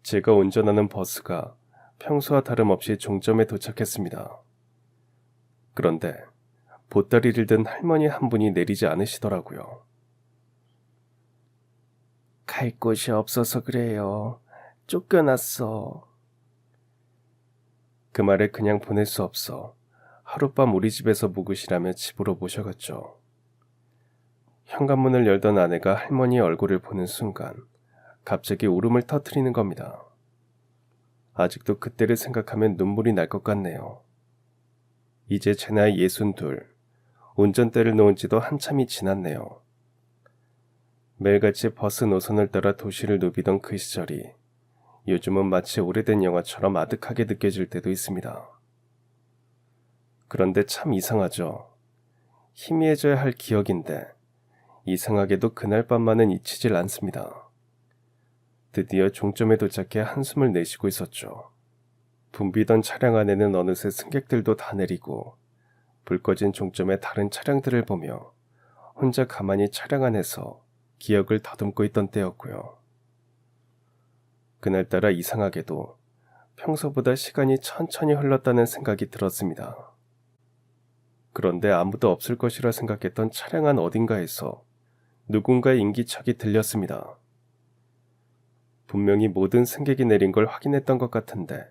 제가 운전하는 버스가 평소와 다름없이 종점에 도착했습니다. 그런데 보따리를 든 할머니 한 분이 내리지 않으시더라고요. 갈 곳이 없어서 그래요. 쫓겨났어. 그 말에 그냥 보낼 수 없어 하룻밤 우리 집에서 묵으시라며 집으로 모셔갔죠. 현관문을 열던 아내가 할머니의 얼굴을 보는 순간 갑자기 울음을 터뜨리는 겁니다. 아직도 그때를 생각하면 눈물이 날 것 같네요. 이제 제 나이 62, 운전대를 놓은 지도 한참이 지났네요. 매일같이 버스 노선을 따라 도시를 누비던 그 시절이 요즘은 마치 오래된 영화처럼 아득하게 느껴질 때도 있습니다. 그런데 참 이상하죠. 희미해져야 할 기억인데 이상하게도 그날 밤만은 잊히질 않습니다. 드디어 종점에 도착해 한숨을 내쉬고 있었죠. 붐비던 차량 안에는 어느새 승객들도 다 내리고 불 꺼진 종점의 다른 차량들을 보며 혼자 가만히 차량 안에서 기억을 더듬고 있던 때였고요. 그날따라 이상하게도 평소보다 시간이 천천히 흘렀다는 생각이 들었습니다. 그런데 아무도 없을 것이라 생각했던 차량 안 어딘가에서 누군가의 인기척이 들렸습니다. 분명히 모든 승객이 내린 걸 확인했던 것 같은데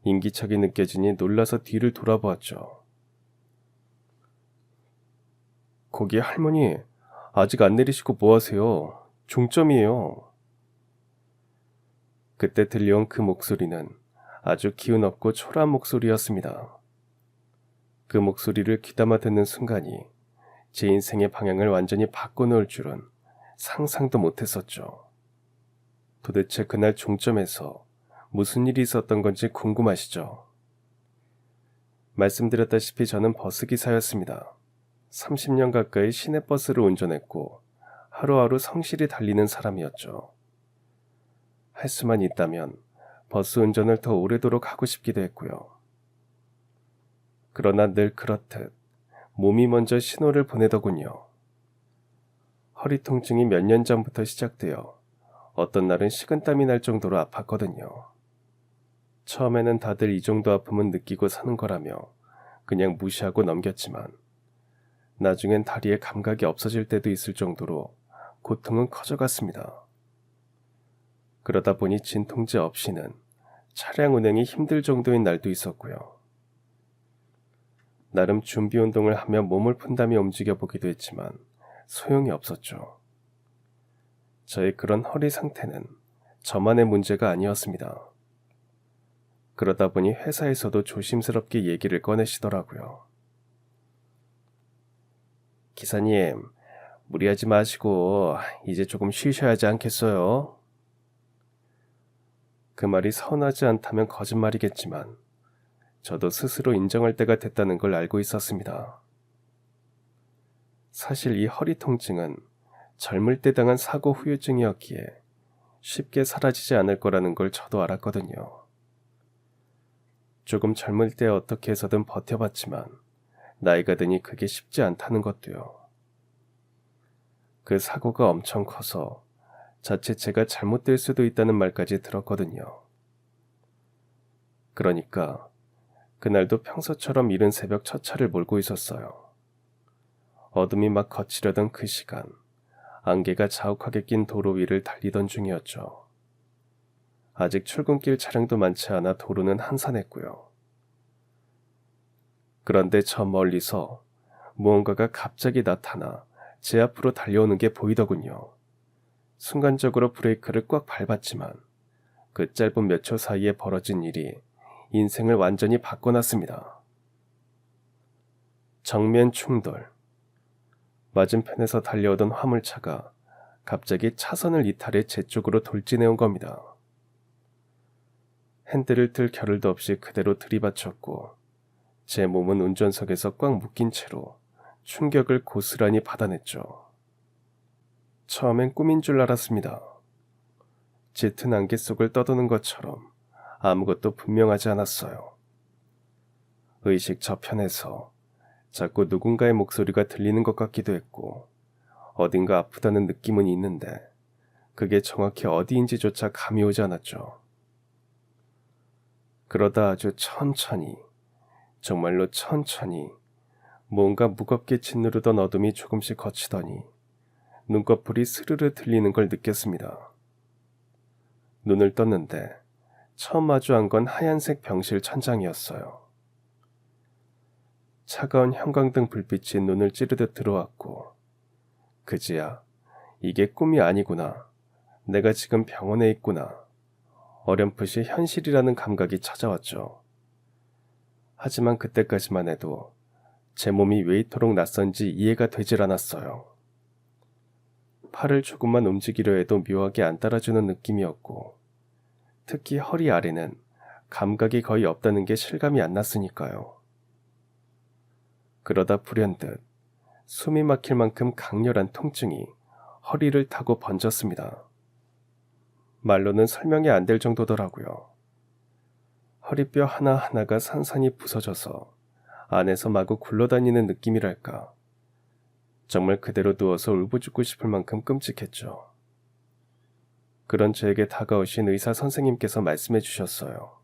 인기척이 느껴지니 놀라서 뒤를 돌아보았죠. 거기 할머니, 아직 안 내리시고 뭐 하세요? 종점이에요. 그때 들려온 그 목소리는 아주 기운 없고 초라한 목소리였습니다. 그 목소리를 귀담아 듣는 순간이 제 인생의 방향을 완전히 바꿔놓을 줄은 상상도 못했었죠. 도대체 그날 종점에서 무슨 일이 있었던 건지 궁금하시죠? 말씀드렸다시피 저는 버스기사였습니다. 30년 가까이 시내버스를 운전했고 하루하루 성실히 달리는 사람이었죠. 할 수만 있다면 버스 운전을 더 오래도록 하고 싶기도 했고요. 그러나 늘 그렇듯 몸이 먼저 신호를 보내더군요. 허리 통증이 몇 년 전부터 시작되어 어떤 날은 식은땀이 날 정도로 아팠거든요. 처음에는 다들 이 정도 아픔은 느끼고 사는 거라며 그냥 무시하고 넘겼지만 나중엔 다리에 감각이 없어질 때도 있을 정도로 고통은 커져갔습니다. 그러다 보니 진통제 없이는 차량 운행이 힘들 정도인 날도 있었고요. 나름 준비 운동을 하며 몸을 푼다며 움직여보기도 했지만 소용이 없었죠. 저의 그런 허리 상태는 저만의 문제가 아니었습니다. 그러다 보니 회사에서도 조심스럽게 얘기를 꺼내시더라고요. 기사님, 무리하지 마시고 이제 조금 쉬셔야 하지 않겠어요? 그 말이 서운하지 않다면 거짓말이겠지만 저도 스스로 인정할 때가 됐다는 걸 알고 있었습니다. 사실 이 허리 통증은 젊을 때 당한 사고 후유증이었기에 쉽게 사라지지 않을 거라는 걸 저도 알았거든요. 조금 젊을 때 어떻게 해서든 버텨봤지만 나이가 드니 그게 쉽지 않다는 것도요. 그 사고가 엄청 커서 자칫 제가 잘못될 수도 있다는 말까지 들었거든요. 그러니까 그날도 평소처럼 이른 새벽 첫 차를 몰고 있었어요. 어둠이 막 거치려던 그 시간, 안개가 자욱하게 낀 도로 위를 달리던 중이었죠. 아직 출근길 차량도 많지 않아 도로는 한산했고요. 그런데 저 멀리서 무언가가 갑자기 나타나 제 앞으로 달려오는 게 보이더군요. 순간적으로 브레이크를 꽉 밟았지만 그 짧은 몇 초 사이에 벌어진 일이 인생을 완전히 바꿔놨습니다. 정면 충돌. 맞은편에서 달려오던 화물차가 갑자기 차선을 이탈해 제 쪽으로 돌진해온 겁니다. 핸들을 틀 겨를도 없이 그대로 들이받쳤고 제 몸은 운전석에서 꽉 묶인 채로 충격을 고스란히 받아냈죠. 처음엔 꿈인 줄 알았습니다. 짙은 안개 속을 떠도는 것처럼 아무것도 분명하지 않았어요. 의식 저편에서 자꾸 누군가의 목소리가 들리는 것 같기도 했고 어딘가 아프다는 느낌은 있는데 그게 정확히 어디인지조차 감이 오지 않았죠. 그러다 아주 천천히, 정말로 천천히 뭔가 무겁게 짓누르던 어둠이 조금씩 걷히더니 눈꺼풀이 스르르 들리는 걸 느꼈습니다. 눈을 떴는데 처음 마주한 건 하얀색 병실 천장이었어요. 차가운 형광등 불빛이 눈을 찌르듯 들어왔고, 그제야 이게 꿈이 아니구나, 내가 지금 병원에 있구나, 어렴풋이 현실이라는 감각이 찾아왔죠. 하지만 그때까지만 해도 제 몸이 왜 이토록 낯선지 이해가 되질 않았어요. 팔을 조금만 움직이려 해도 묘하게 안 따라주는 느낌이었고, 특히 허리 아래는 감각이 거의 없다는 게 실감이 안 났으니까요. 그러다 불현듯 숨이 막힐 만큼 강렬한 통증이 허리를 타고 번졌습니다. 말로는 설명이 안 될 정도더라고요. 허리뼈 하나하나가 산산이 부서져서 안에서 마구 굴러다니는 느낌이랄까. 정말 그대로 누워서 울부짖고 싶을 만큼 끔찍했죠. 그런 저에게 다가오신 의사 선생님께서 말씀해 주셨어요.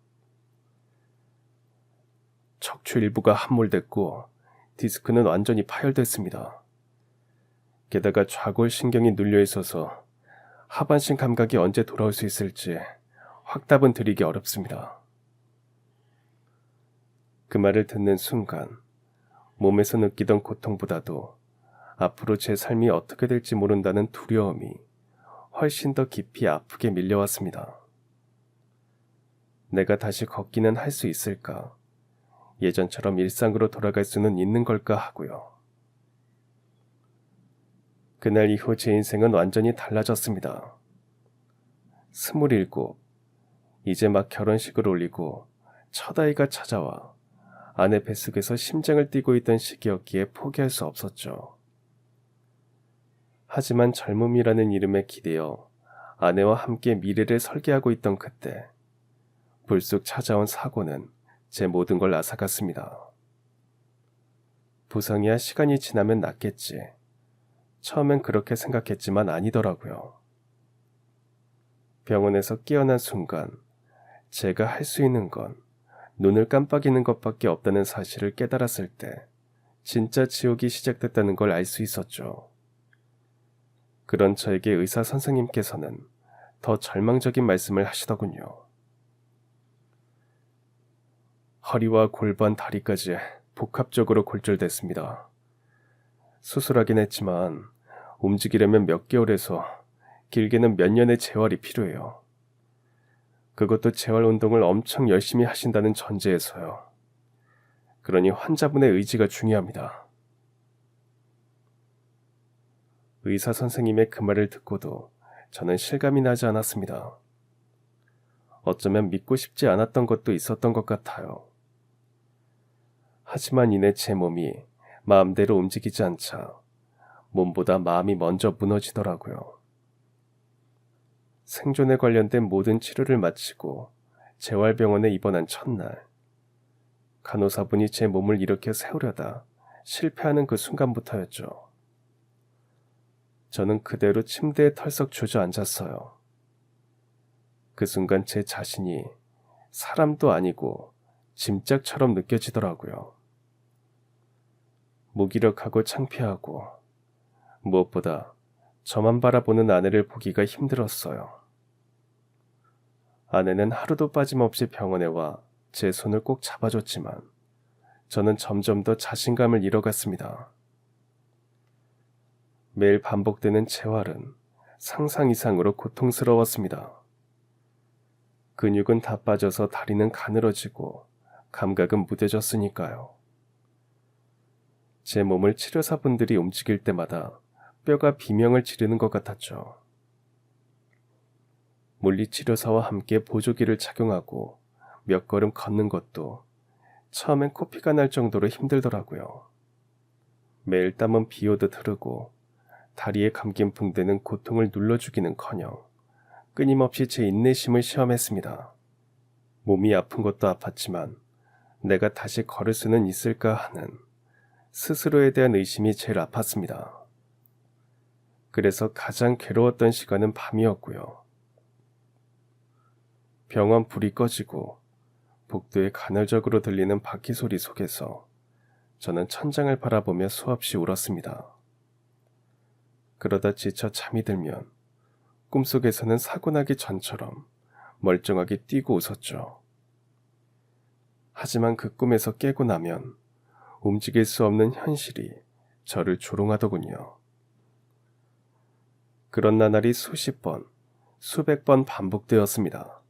척추 일부가 함몰됐고 디스크는 완전히 파열됐습니다. 게다가 좌골신경이 눌려 있어서 하반신 감각이 언제 돌아올 수 있을지 확답은 드리기 어렵습니다. 그 말을 듣는 순간 몸에서 느끼던 고통보다도 앞으로 제 삶이 어떻게 될지 모른다는 두려움이 훨씬 더 깊이 아프게 밀려왔습니다. 내가 다시 걷기는 할 수 있을까? 예전처럼 일상으로 돌아갈 수는 있는 걸까 하고요. 그날 이후 제 인생은 완전히 달라졌습니다. 27, 이제 막 결혼식을 올리고 첫 아이가 찾아와 아내 뱃속에서 심장을 뛰고 있던 시기였기에 포기할 수 없었죠. 하지만 젊음이라는 이름에 기대어 아내와 함께 미래를 설계하고 있던 그때 불쑥 찾아온 사고는 제 모든 걸 앗아갔습니다. 부상이야 시간이 지나면 낫겠지. 처음엔 그렇게 생각했지만 아니더라고요. 병원에서 깨어난 순간 제가 할 수 있는 건 눈을 깜빡이는 것밖에 없다는 사실을 깨달았을 때 진짜 지옥이 시작됐다는 걸 알 수 있었죠. 그런 저에게 의사 선생님께서는 더 절망적인 말씀을 하시더군요. 허리와 골반, 다리까지 복합적으로 골절됐습니다. 수술하긴 했지만 움직이려면 몇 개월에서 길게는 몇 년의 재활이 필요해요. 그것도 재활 운동을 엄청 열심히 하신다는 전제에서요. 그러니 환자분의 의지가 중요합니다. 의사 선생님의 그 말을 듣고도 저는 실감이 나지 않았습니다. 어쩌면 믿고 싶지 않았던 것도 있었던 것 같아요. 하지만 이내 제 몸이 마음대로 움직이지 않자 몸보다 마음이 먼저 무너지더라고요. 생존에 관련된 모든 치료를 마치고 재활병원에 입원한 첫날, 간호사분이 제 몸을 일으켜 세우려다 실패하는 그 순간부터였죠. 저는 그대로 침대에 털썩 주저앉았어요. 그 순간 제 자신이 사람도 아니고 짐짝처럼 느껴지더라고요. 무기력하고 창피하고 무엇보다 저만 바라보는 아내를 보기가 힘들었어요. 아내는 하루도 빠짐없이 병원에 와 제 손을 꼭 잡아줬지만 저는 점점 더 자신감을 잃어갔습니다. 매일 반복되는 재활은 상상 이상으로 고통스러웠습니다. 근육은 다 빠져서 다리는 가늘어지고 감각은 무뎌졌으니까요. 제 몸을 치료사분들이 움직일 때마다 뼈가 비명을 지르는 것 같았죠. 물리치료사와 함께 보조기를 착용하고 몇 걸음 걷는 것도 처음엔 코피가 날 정도로 힘들더라고요. 매일 땀은 비 오듯 흐르고 다리에 감긴 붕대는 고통을 눌러주기는커녕 끊임없이 제 인내심을 시험했습니다. 몸이 아픈 것도 아팠지만 내가 다시 걸을 수는 있을까 하는 스스로에 대한 의심이 제일 아팠습니다. 그래서 가장 괴로웠던 시간은 밤이었고요. 병원 불이 꺼지고 복도에 간헐적으로 들리는 바퀴 소리 속에서 저는 천장을 바라보며 수없이 울었습니다. 그러다 지쳐 잠이 들면 꿈속에서는 사고 나기 전처럼 멀쩡하게 뛰고 웃었죠. 하지만 그 꿈에서 깨고 나면 움직일 수 없는 현실이 저를 조롱하더군요. 그런 나날이 수십 번, 수백 번 반복되었습니다.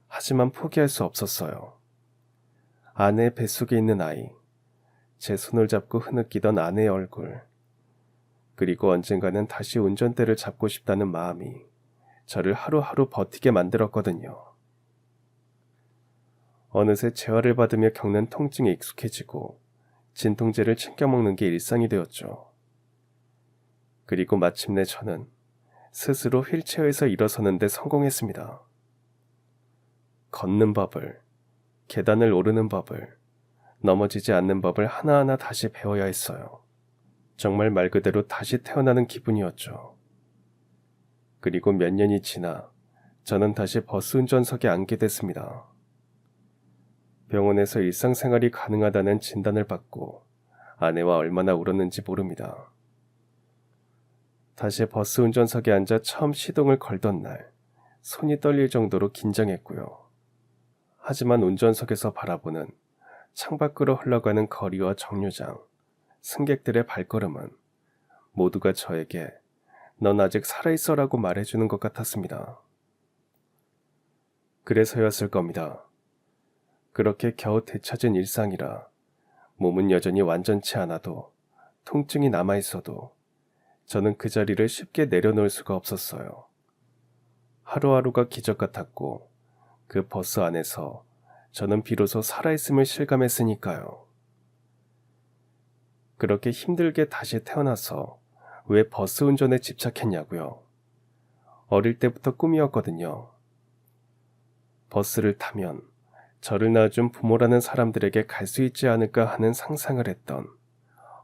하지만 포기할 수 없었어요. 아내 뱃속에 있는 아이, 제 손을 잡고 흐느끼던 아내의 얼굴, 그리고 언젠가는 다시 운전대를 잡고 싶다는 마음이 저를 하루하루 버티게 만들었거든요. 어느새 재활을 받으며 겪는 통증에 익숙해지고 진통제를 챙겨 먹는 게 일상이 되었죠. 그리고 마침내 저는 스스로 휠체어에서 일어서는데 성공했습니다. 걷는 법을, 계단을 오르는 법을, 넘어지지 않는 법을 하나하나 다시 배워야 했어요. 정말 말 그대로 다시 태어나는 기분이었죠. 그리고 몇 년이 지나 저는 다시 버스 운전석에 앉게 됐습니다. 병원에서 일상생활이 가능하다는 진단을 받고 아내와 얼마나 울었는지 모릅니다. 다시 버스 운전석에 앉아 처음 시동을 걸던 날 손이 떨릴 정도로 긴장했고요. 하지만 운전석에서 바라보는 창밖으로 흘러가는 거리와 정류장, 승객들의 발걸음은 모두가 저에게 넌 아직 살아있어라고 말해주는 것 같았습니다. 그래서였을 겁니다. 그렇게 겨우 되찾은 일상이라 몸은 여전히 완전치 않아도 통증이 남아있어도 저는 그 자리를 쉽게 내려놓을 수가 없었어요. 하루하루가 기적 같았고 그 버스 안에서 저는 비로소 살아있음을 실감했으니까요. 그렇게 힘들게 다시 태어나서 왜 버스 운전에 집착했냐고요. 어릴 때부터 꿈이었거든요. 버스를 타면 저를 낳아준 부모라는 사람들에게 갈 수 있지 않을까 하는 상상을 했던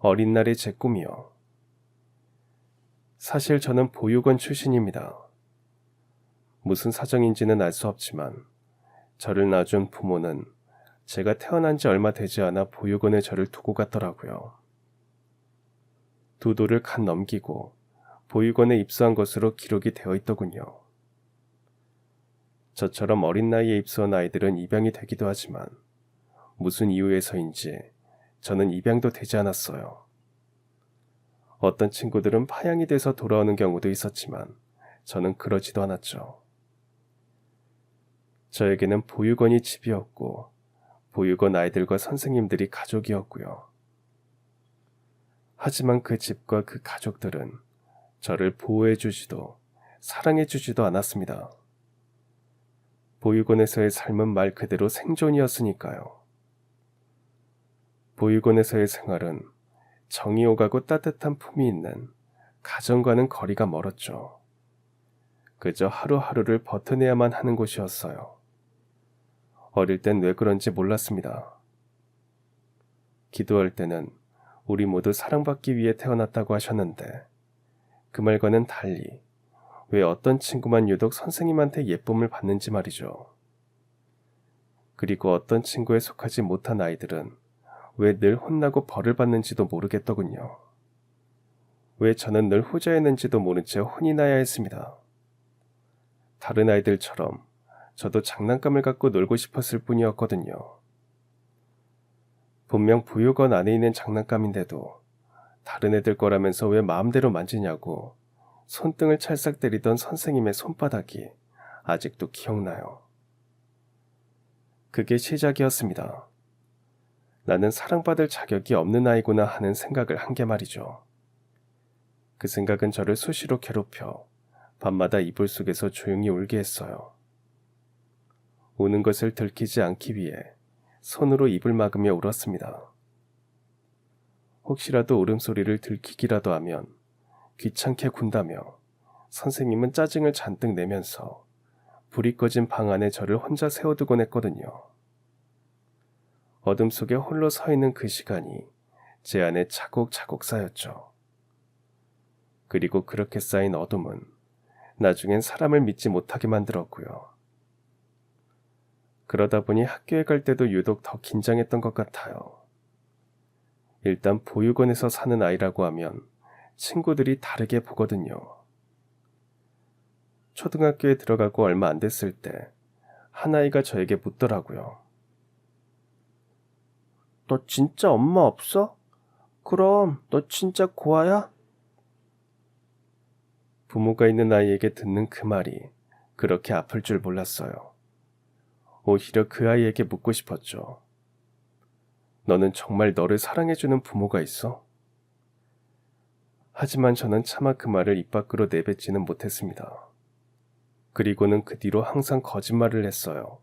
어린 날의 제 꿈이요. 사실 저는 보육원 출신입니다. 무슨 사정인지는 알 수 없지만 저를 낳아준 부모는 제가 태어난 지 얼마 되지 않아 보육원에 저를 두고 갔더라고요. 두 돌을 칸 넘기고 보육원에 입소한 것으로 기록이 되어 있더군요. 저처럼 어린 나이에 입소한 아이들은 입양이 되기도 하지만 무슨 이유에서인지 저는 입양도 되지 않았어요. 어떤 친구들은 파양이 돼서 돌아오는 경우도 있었지만 저는 그러지도 않았죠. 저에게는 보육원이 집이었고 보육원 아이들과 선생님들이 가족이었고요. 하지만 그 집과 그 가족들은 저를 보호해주지도 사랑해주지도 않았습니다. 보육원에서의 삶은 말 그대로 생존이었으니까요. 보육원에서의 생활은 정이 오가고 따뜻한 품이 있는 가정과는 거리가 멀었죠. 그저 하루하루를 버텨내야만 하는 곳이었어요. 어릴 땐 왜 그런지 몰랐습니다. 기도할 때는 우리 모두 사랑받기 위해 태어났다고 하셨는데 그 말과는 달리 왜 어떤 친구만 유독 선생님한테 예쁨을 받는지 말이죠. 그리고 어떤 친구에 속하지 못한 아이들은 왜 늘 혼나고 벌을 받는지도 모르겠더군요. 왜 저는 늘 후자였는지도 모른 채 혼이 나야 했습니다. 다른 아이들처럼 저도 장난감을 갖고 놀고 싶었을 뿐이었거든요. 분명 보육원 안에 있는 장난감인데도 다른 애들 거라면서 왜 마음대로 만지냐고 손등을 찰싹 때리던 선생님의 손바닥이 아직도 기억나요. 그게 시작이었습니다. 나는 사랑받을 자격이 없는 아이구나 하는 생각을 한 게 말이죠. 그 생각은 저를 수시로 괴롭혀 밤마다 이불 속에서 조용히 울게 했어요. 우는 것을 들키지 않기 위해 손으로 입을 막으며 울었습니다. 혹시라도 울음소리를 들키기라도 하면 귀찮게 군다며 선생님은 짜증을 잔뜩 내면서 불이 꺼진 방 안에 저를 혼자 세워두곤 했거든요. 어둠 속에 홀로 서 있는 그 시간이 제 안에 차곡차곡 쌓였죠. 그리고 그렇게 쌓인 어둠은 나중엔 사람을 믿지 못하게 만들었고요. 그러다 보니 학교에 갈 때도 유독 더 긴장했던 것 같아요. 일단 보육원에서 사는 아이라고 하면 친구들이 다르게 보거든요. 초등학교에 들어가고 얼마 안 됐을 때 한 아이가 저에게 묻더라고요. 너 진짜 엄마 없어? 그럼 너 진짜 고아야? 부모가 있는 아이에게 듣는 그 말이 그렇게 아플 줄 몰랐어요. 오히려 그 아이에게 묻고 싶었죠. 너는 정말 너를 사랑해주는 부모가 있어? 하지만 저는 차마 그 말을 입 밖으로 내뱉지는 못했습니다. 그리고는 그 뒤로 항상 거짓말을 했어요.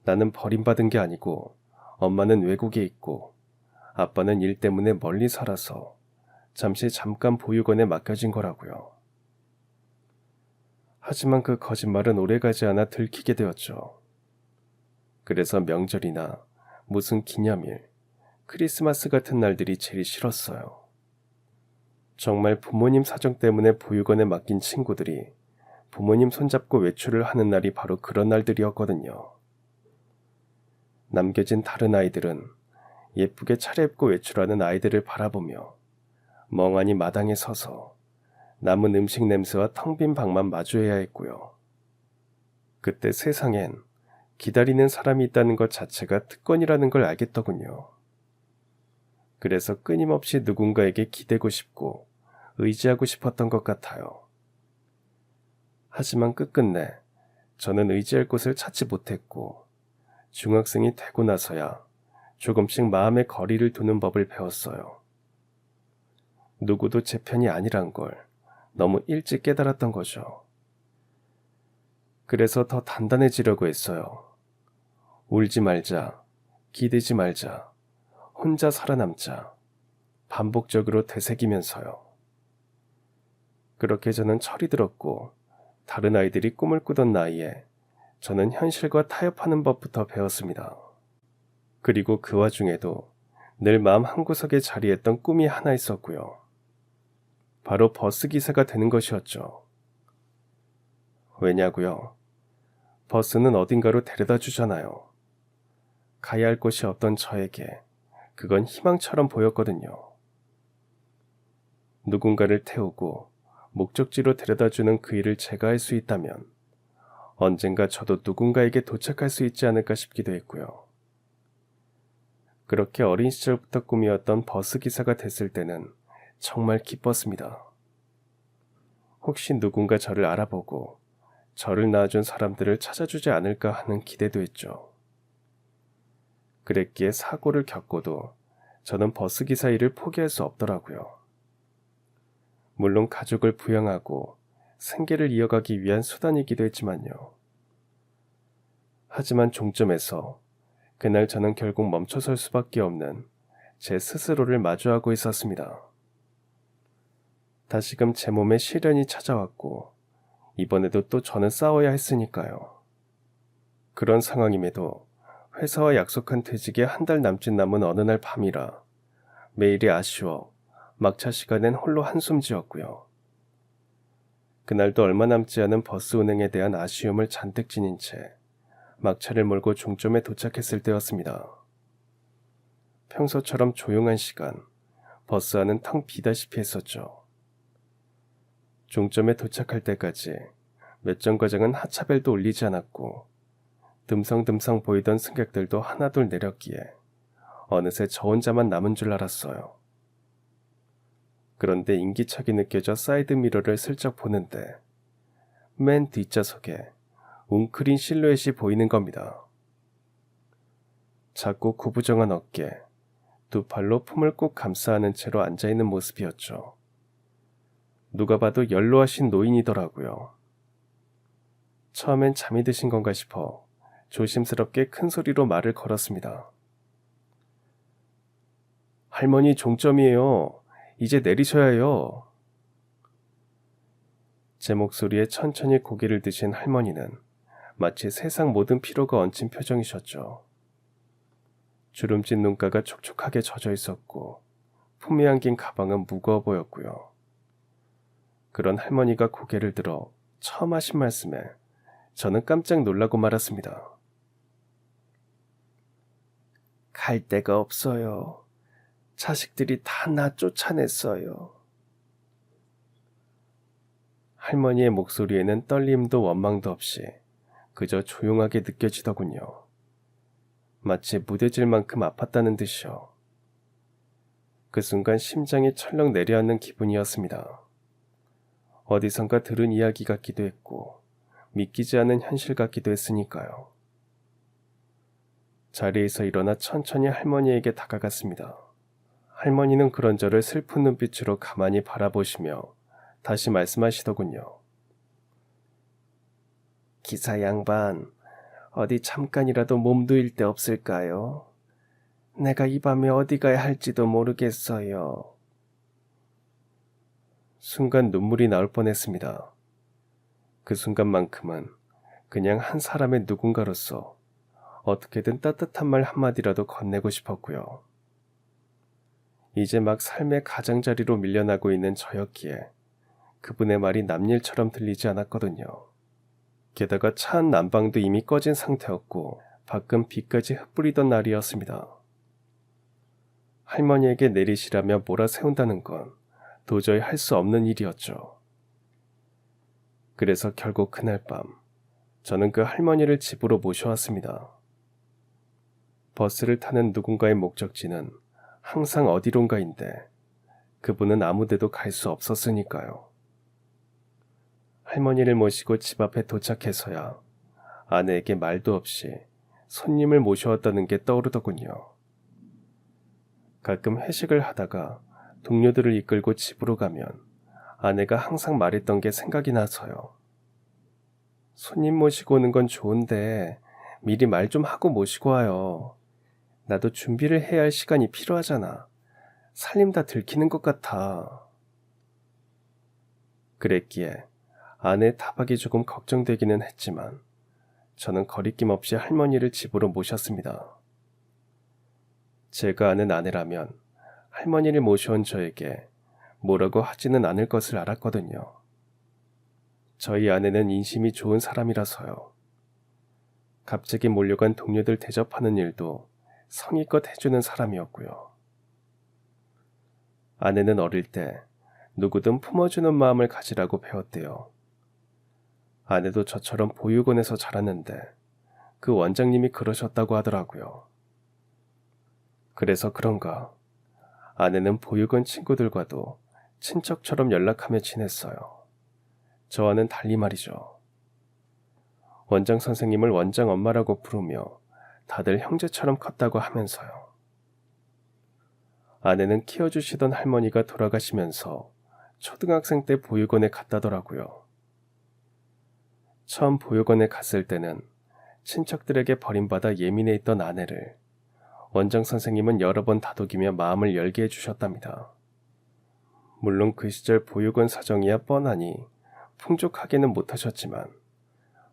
나는 버림받은 게 아니고 엄마는 외국에 있고 아빠는 일 때문에 멀리 살아서 잠깐 보육원에 맡겨진 거라고요. 하지만 그 거짓말은 오래가지 않아 들키게 되었죠. 그래서 명절이나 무슨 기념일, 크리스마스 같은 날들이 제일 싫었어요. 정말 부모님 사정 때문에 보육원에 맡긴 친구들이 부모님 손잡고 외출을 하는 날이 바로 그런 날들이었거든요. 남겨진 다른 아이들은 예쁘게 차려입고 외출하는 아이들을 바라보며 멍하니 마당에 서서 남은 음식 냄새와 텅 빈 방만 마주해야 했고요. 그때 세상엔 기다리는 사람이 있다는 것 자체가 특권이라는 걸 알겠더군요. 그래서 끊임없이 누군가에게 기대고 싶고 의지하고 싶었던 것 같아요. 하지만 끝끝내 저는 의지할 곳을 찾지 못했고 중학생이 되고 나서야 조금씩 마음의 거리를 두는 법을 배웠어요. 누구도 제 편이 아니란 걸 너무 일찍 깨달았던 거죠. 그래서 더 단단해지려고 했어요. 울지 말자, 기대지 말자, 혼자 살아남자, 반복적으로 되새기면서요. 그렇게 저는 철이 들었고 다른 아이들이 꿈을 꾸던 나이에 저는 현실과 타협하는 법부터 배웠습니다. 그리고 그 와중에도 늘 마음 한구석에 자리했던 꿈이 하나 있었고요. 바로 버스 기사가 되는 것이었죠. 왜냐고요? 버스는 어딘가로 데려다 주잖아요. 가야 할 곳이 없던 저에게 그건 희망처럼 보였거든요. 누군가를 태우고 목적지로 데려다주는 그 일을 제가 할 수 있다면 언젠가 저도 누군가에게 도착할 수 있지 않을까 싶기도 했고요. 그렇게 어린 시절부터 꿈이었던 버스기사가 됐을 때는 정말 기뻤습니다. 혹시 누군가 저를 알아보고 저를 낳아준 사람들을 찾아주지 않을까 하는 기대도 했죠. 그랬기에 사고를 겪고도 저는 버스기사 일을 포기할 수 없더라고요. 물론 가족을 부양하고 생계를 이어가기 위한 수단이기도 했지만요. 하지만 종점에서 그날 저는 결국 멈춰설 수밖에 없는 제 스스로를 마주하고 있었습니다. 다시금 제 몸에 시련이 찾아왔고 이번에도 또 저는 싸워야 했으니까요. 그런 상황임에도 회사와 약속한 퇴직에 한 달 남짓 남은 어느 날 밤이라 매일이 아쉬워 막차 시간엔 홀로 한숨 지었고요. 그날도 얼마 남지 않은 버스 운행에 대한 아쉬움을 잔뜩 지닌 채 막차를 몰고 종점에 도착했을 때였습니다. 평소처럼 조용한 시간, 버스 안은 텅 비다시피 했었죠. 종점에 도착할 때까지 몇 정거장은 하차벨도 울리지 않았고 듬성듬성 보이던 승객들도 하나둘 내렸기에 어느새 저 혼자만 남은 줄 알았어요. 그런데 인기척이 느껴져 사이드미러를 슬쩍 보는데 맨 뒷좌석에 웅크린 실루엣이 보이는 겁니다. 작고 구부정한 어깨, 두 팔로 품을 꼭 감싸 안은 채로 앉아있는 모습이었죠. 누가 봐도 연로하신 노인이더라고요. 처음엔 잠이 드신 건가 싶어 조심스럽게 큰 소리로 말을 걸었습니다. 할머니 종점이에요. 이제 내리셔야 해요. 제 목소리에 천천히 고개를 드신 할머니는 마치 세상 모든 피로가 얹힌 표정이셨죠. 주름진 눈가가 촉촉하게 젖어 있었고 품에 안긴 가방은 무거워 보였고요. 그런 할머니가 고개를 들어 처음 하신 말씀에 저는 깜짝 놀라고 말았습니다. 갈 데가 없어요. 자식들이 다 나 쫓아냈어요. 할머니의 목소리에는 떨림도 원망도 없이 그저 조용하게 느껴지더군요. 마치 무뎌질 만큼 아팠다는 듯이요. 그 순간 심장이 철렁 내려앉는 기분이었습니다. 어디선가 들은 이야기 같기도 했고 믿기지 않은 현실 같기도 했으니까요. 자리에서 일어나 천천히 할머니에게 다가갔습니다. 할머니는 그런 저를 슬픈 눈빛으로 가만히 바라보시며 다시 말씀하시더군요. 기사 양반, 어디 잠깐이라도 몸두일 데 없을까요? 내가 이 밤에 어디 가야 할지도 모르겠어요. 순간 눈물이 나올 뻔했습니다. 그 순간만큼은 그냥 한 사람의 누군가로서 어떻게든 따뜻한 말 한마디라도 건네고 싶었고요. 이제 막 삶의 가장자리로 밀려나고 있는 저였기에 그분의 말이 남일처럼 들리지 않았거든요. 게다가 차 안 난방도 이미 꺼진 상태였고 밖은 비까지 흩뿌리던 날이었습니다. 할머니에게 내리시라며 몰아세운다는 건 도저히 할 수 없는 일이었죠. 그래서 결국 그날 밤 저는 그 할머니를 집으로 모셔왔습니다. 버스를 타는 누군가의 목적지는 항상 어디론가인데 그분은 아무데도 갈 수 없었으니까요. 할머니를 모시고 집 앞에 도착해서야 아내에게 말도 없이 손님을 모셔왔다는 게 떠오르더군요. 가끔 회식을 하다가 동료들을 이끌고 집으로 가면 아내가 항상 말했던 게 생각이 나서요. 손님 모시고 오는 건 좋은데 미리 말 좀 하고 모시고 와요. 나도 준비를 해야 할 시간이 필요하잖아. 살림 다 들키는 것 같아. 그랬기에 아내의 타박이 조금 걱정되기는 했지만 저는 거리낌 없이 할머니를 집으로 모셨습니다. 제가 아는 아내라면 할머니를 모셔온 저에게 뭐라고 하지는 않을 것을 알았거든요. 저희 아내는 인심이 좋은 사람이라서요. 갑자기 몰려간 동료들 대접하는 일도 성의껏 해주는 사람이었고요. 아내는 어릴 때 누구든 품어주는 마음을 가지라고 배웠대요. 아내도 저처럼 보육원에서 자랐는데 그 원장님이 그러셨다고 하더라고요. 그래서 그런가 아내는 보육원 친구들과도 친척처럼 연락하며 지냈어요. 저와는 달리 말이죠. 원장 선생님을 원장 엄마라고 부르며 다들 형제처럼 컸다고 하면서요. 아내는 키워주시던 할머니가 돌아가시면서 초등학생 때 보육원에 갔다더라고요. 처음 보육원에 갔을 때는 친척들에게 버림받아 예민해 있던 아내를 원장 선생님은 여러 번 다독이며 마음을 열게 해주셨답니다. 물론 그 시절 보육원 사정이야 뻔하니 풍족하게는 못하셨지만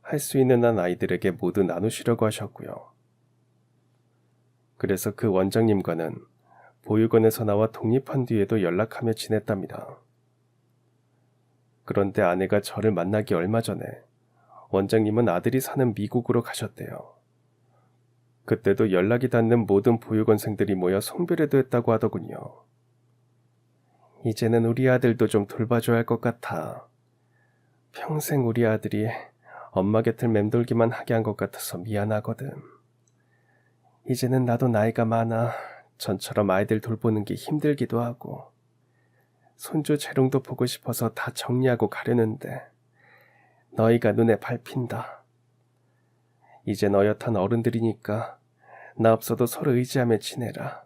할 수 있는 한 아이들에게 모두 나누시려고 하셨고요. 그래서 그 원장님과는 보육원에서 나와 독립한 뒤에도 연락하며 지냈답니다. 그런데 아내가 저를 만나기 얼마 전에 원장님은 아들이 사는 미국으로 가셨대요. 그때도 연락이 닿는 모든 보육원생들이 모여 송별회도 했다고 하더군요. 이제는 우리 아들도 좀 돌봐줘야 할 것 같아. 평생 우리 아들이 엄마 곁을 맴돌기만 하게 한 것 같아서 미안하거든. 이제는 나도 나이가 많아 전처럼 아이들 돌보는 게 힘들기도 하고 손주 재롱도 보고 싶어서 다 정리하고 가려는데 너희가 눈에 밟힌다. 이젠 어엿한 어른들이니까 나 없어도 서로 의지하며 지내라.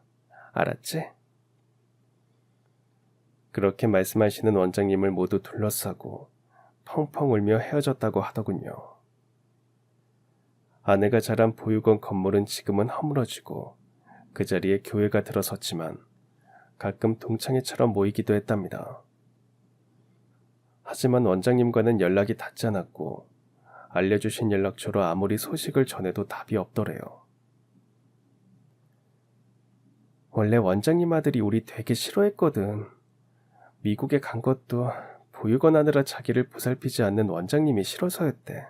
알았지? 그렇게 말씀하시는 원장님을 모두 둘러싸고 펑펑 울며 헤어졌다고 하더군요. 아내가 자란 보육원 건물은 지금은 허물어지고 그 자리에 교회가 들어섰지만 가끔 동창회처럼 모이기도 했답니다. 하지만 원장님과는 연락이 닿지 않았고 알려주신 연락처로 아무리 소식을 전해도 답이 없더래요. 원래 원장님 아들이 우리 되게 싫어했거든. 미국에 간 것도 보육원 하느라 자기를 보살피지 않는 원장님이 싫어서였대.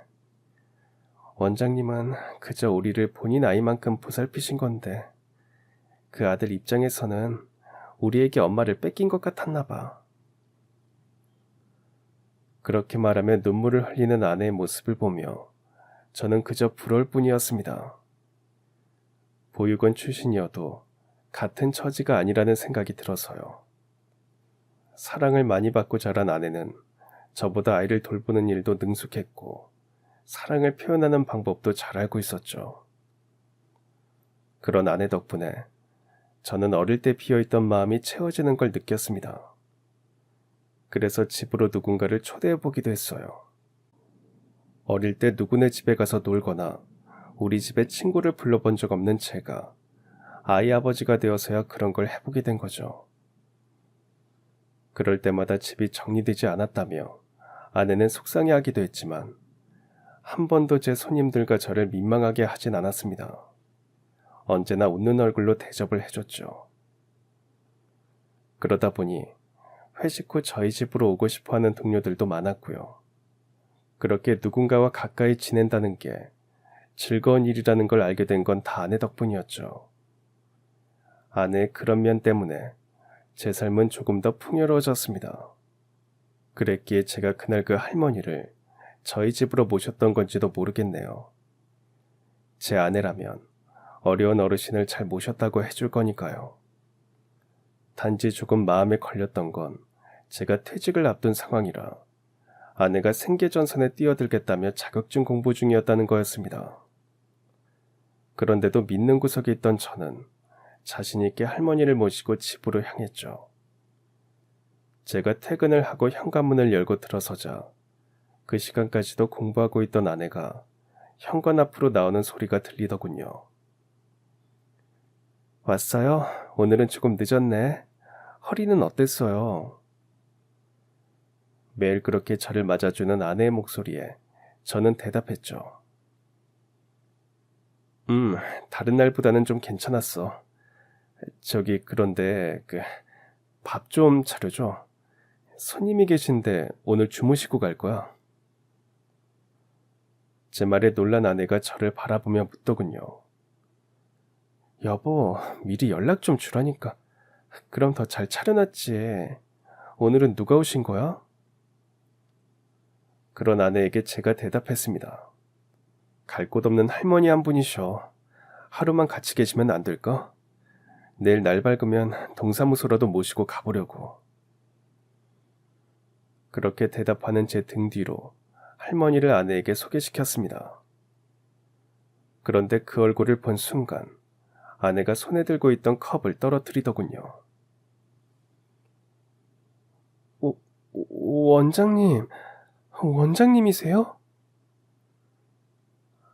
원장님은 그저 우리를 본인 아이만큼 보살피신 건데 그 아들 입장에서는 우리에게 엄마를 뺏긴 것 같았나 봐. 그렇게 말하며 눈물을 흘리는 아내의 모습을 보며 저는 그저 부러울 뿐이었습니다. 보육원 출신이어도 같은 처지가 아니라는 생각이 들어서요. 사랑을 많이 받고 자란 아내는 저보다 아이를 돌보는 일도 능숙했고 사랑을 표현하는 방법도 잘 알고 있었죠. 그런 아내 덕분에 저는 어릴 때 비어있던 마음이 채워지는 걸 느꼈습니다. 그래서 집으로 누군가를 초대해보기도 했어요. 어릴 때 누구네 집에 가서 놀거나 우리 집에 친구를 불러본 적 없는 제가 아이 아버지가 되어서야 그런 걸 해보게 된 거죠. 그럴 때마다 집이 정리되지 않았다며 아내는 속상해하기도 했지만 한 번도 제 손님들과 저를 민망하게 하진 않았습니다. 언제나 웃는 얼굴로 대접을 해줬죠. 그러다 보니 회식 후 저희 집으로 오고 싶어하는 동료들도 많았고요. 그렇게 누군가와 가까이 지낸다는 게 즐거운 일이라는 걸 알게 된 건 다 아내 덕분이었죠. 아내의 그런 면 때문에 제 삶은 조금 더 풍요로워졌습니다. 그랬기에 제가 그날 그 할머니를 저희 집으로 모셨던 건지도 모르겠네요. 제 아내라면 어려운 어르신을 잘 모셨다고 해줄 거니까요. 단지 조금 마음에 걸렸던 건 제가 퇴직을 앞둔 상황이라 아내가 생계전선에 뛰어들겠다며 자격증 공부 중이었다는 거였습니다. 그런데도 믿는 구석에 있던 저는 자신 있게 할머니를 모시고 집으로 향했죠. 제가 퇴근을 하고 현관문을 열고 들어서자 그 시간까지도 공부하고 있던 아내가 현관 앞으로 나오는 소리가 들리더군요. 왔어요? 오늘은 조금 늦었네. 허리는 어땠어요? 매일 그렇게 저를 맞아주는 아내의 목소리에 저는 대답했죠. 다른 날보다는 좀 괜찮았어. 저기 그런데 밥 좀 차려줘. 손님이 계신데 오늘 주무시고 갈 거야. 제 말에 놀란 아내가 저를 바라보며 묻더군요. 여보, 미리 연락 좀 주라니까. 그럼 더 잘 차려놨지. 오늘은 누가 오신 거야? 그런 아내에게 제가 대답했습니다. 갈 곳 없는 할머니 한 분이셔. 하루만 같이 계시면 안 될까? 내일 날 밝으면 동사무소라도 모시고 가보려고. 그렇게 대답하는 제 등 뒤로 할머니를 아내에게 소개시켰습니다. 그런데 그 얼굴을 본 순간 아내가 손에 들고 있던 컵을 떨어뜨리더군요. 원장님, 원장님이세요?